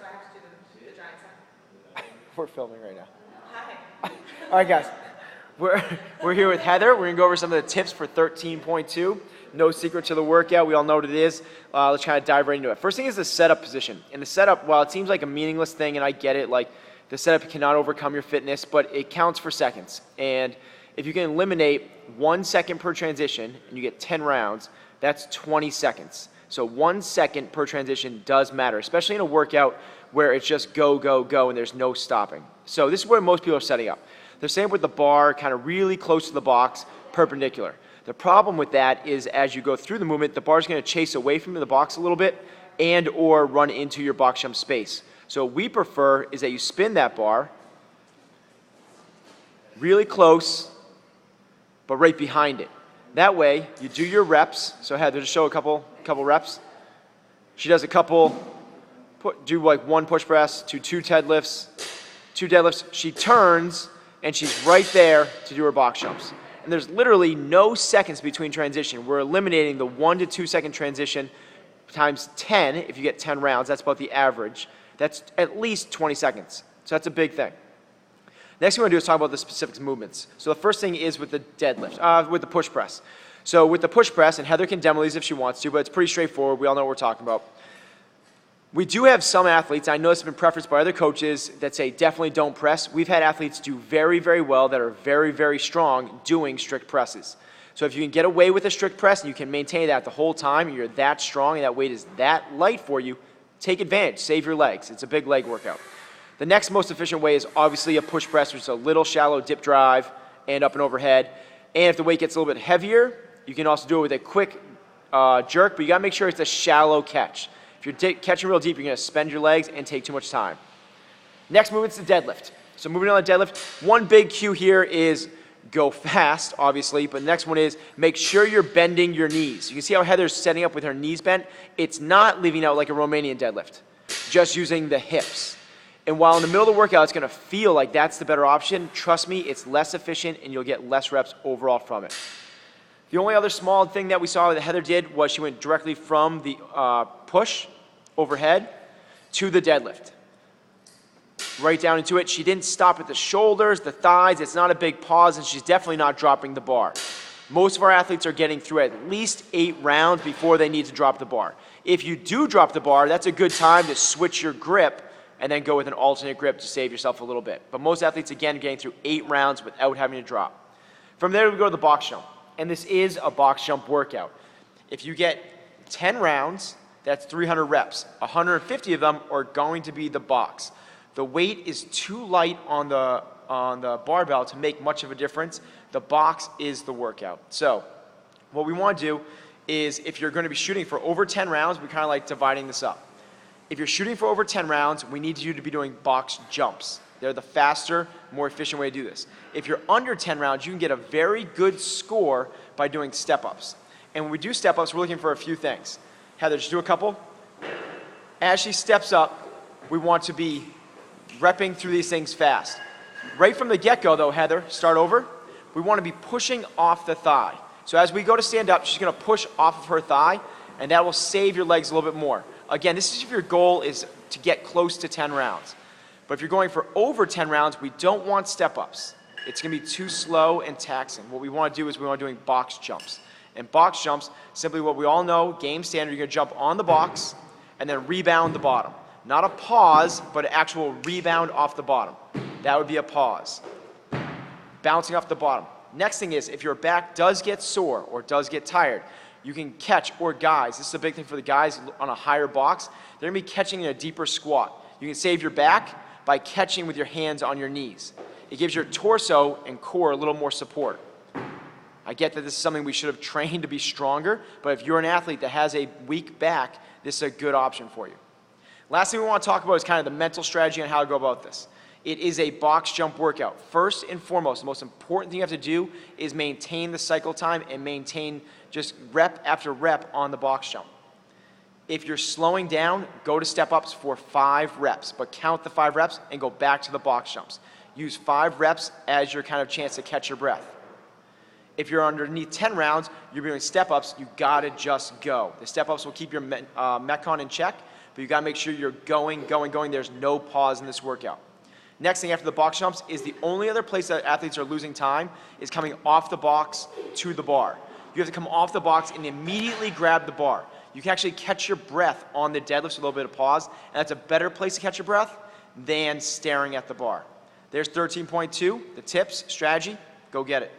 or I have to do the giant sign? We're filming right now. Hi. All right, guys. We're here with Heather. We're going to go over some of the tips for 13.2. No secret to the workout. We all know what it is. Let's kind of dive right into it. First thing is the setup position. And the setup, while it seems like a meaningless thing, and I get it, like the setup cannot overcome your fitness, but it counts for seconds. And if you can eliminate 1 second per transition and you get 10 rounds, that's 20 seconds. So 1 second per transition does matter, especially in a workout where it's just go, go, go, and there's no stopping. So this is where most people are setting up. They're setting up with the bar kind of really close to the box, perpendicular. The problem with that is as you go through the movement, the bar is going to chase away from the box a little bit and or run into your box jump space. So what we prefer is that you spin that bar really close, but right behind it. That way, you do your reps. So Heather, just show a couple reps. She does a couple, do like 1 push press to 2 deadlifts, 2 deadlifts. She turns, and she's right there to do her box jumps. And there's literally no seconds between transition. We're eliminating the 1 to 2 second transition times 10. If you get 10 rounds, that's about the average. That's at least 20 seconds. So that's a big thing. Next thing we're going to do is talk about the specific movements. So the first thing is with the deadlift, with the push press. So with the push press, and Heather can demo these if she wants to, but it's pretty straightforward. We all know what we're talking about. We do have some athletes, I know this has been preferenced by other coaches, that say definitely don't press. We've had athletes do very, very well that are very, very strong doing strict presses. So if you can get away with a strict press and you can maintain that the whole time and you're that strong and that weight is that light for you, take advantage, save your legs. It's a big leg workout. The next most efficient way is obviously a push press, which is a little shallow dip drive and up and overhead. And if the weight gets a little bit heavier, you can also do it with a quick jerk, but you gotta make sure it's a shallow catch. If you're catching real deep, you're gonna spend your legs and take too much time. Next movement's the deadlift. So moving on to deadlift, one big cue here is go fast, obviously, but the next one is make sure you're bending your knees. You can see how Heather's setting up with her knees bent. It's not leaving out like a Romanian deadlift, just using the hips. And while in the middle of the workout, it's gonna feel like that's the better option, trust me, it's less efficient and you'll get less reps overall from it. The only other small thing that we saw that Heather did was she went directly from the push overhead to the deadlift. Right down into it. She didn't stop at the shoulders, the thighs. It's not a big pause, and she's definitely not dropping the bar. Most of our athletes are getting through at least 8 rounds before they need to drop the bar. If you do drop the bar, that's a good time to switch your grip and then go with an alternate grip to save yourself a little bit. But most athletes, again, are getting through 8 rounds without having to drop. From there, we go to the box jump. And this is a box jump workout. If you get 10 rounds, that's 300 reps. 150 of them are going to be the box. The weight is too light on the barbell to make much of a difference. The box is the workout. So what we want to do is if you're going to be shooting for over 10 rounds, we kind of like dividing this up. If you're shooting for over 10 rounds, we need you to be doing box jumps. They're the faster, more efficient way to do this. If you're under 10 rounds, you can get a very good score by doing step-ups. And when we do step-ups, we're looking for a few things. Heather, just do a couple. As she steps up, we want to be repping through these things fast. Right from the get-go, though, Heather, start over. We want to be pushing off the thigh. So as we go to stand up, she's going to push off of her thigh, and that will save your legs a little bit more. Again, this is if your goal is to get close to 10 rounds. But if you're going for over 10 rounds, we don't want step-ups. It's going to be too slow and taxing. What we want to do is we want to do box jumps. And box jumps, simply what we all know, game standard, you're going to jump on the box and then rebound the bottom. Not a pause, but an actual rebound off the bottom. That would be a pause. Bouncing off the bottom. Next thing is, if your back does get sore or does get tired, you can catch, or guys, this is a big thing for the guys on a higher box, they're going to be catching in a deeper squat. You can save your back by catching with your hands on your knees. It gives your torso and core a little more support. I get that this is something we should have trained to be stronger, but if you're an athlete that has a weak back, this is a good option for you. Last thing we want to talk about is kind of the mental strategy on how to go about this. It is a box jump workout. First and foremost, the most important thing you have to do is maintain the cycle time and maintain just rep after rep on the box jump. If you're slowing down, go to step-ups for 5 reps, but count the 5 reps and go back to the box jumps. Use 5 reps as your kind of chance to catch your breath. If you're underneath 10 rounds, you're doing step-ups, you gotta just go. The step-ups will keep your Metcon in check, but you gotta make sure you're going. There's no pause in this workout. Next thing after the box jumps is the only other place that athletes are losing time is coming off the box to the bar. You have to come off the box and immediately grab the bar. You can actually catch your breath on the deadlift with a little bit of pause, and that's a better place to catch your breath than staring at the bar. There's 13.2, the tips, strategy, go get it.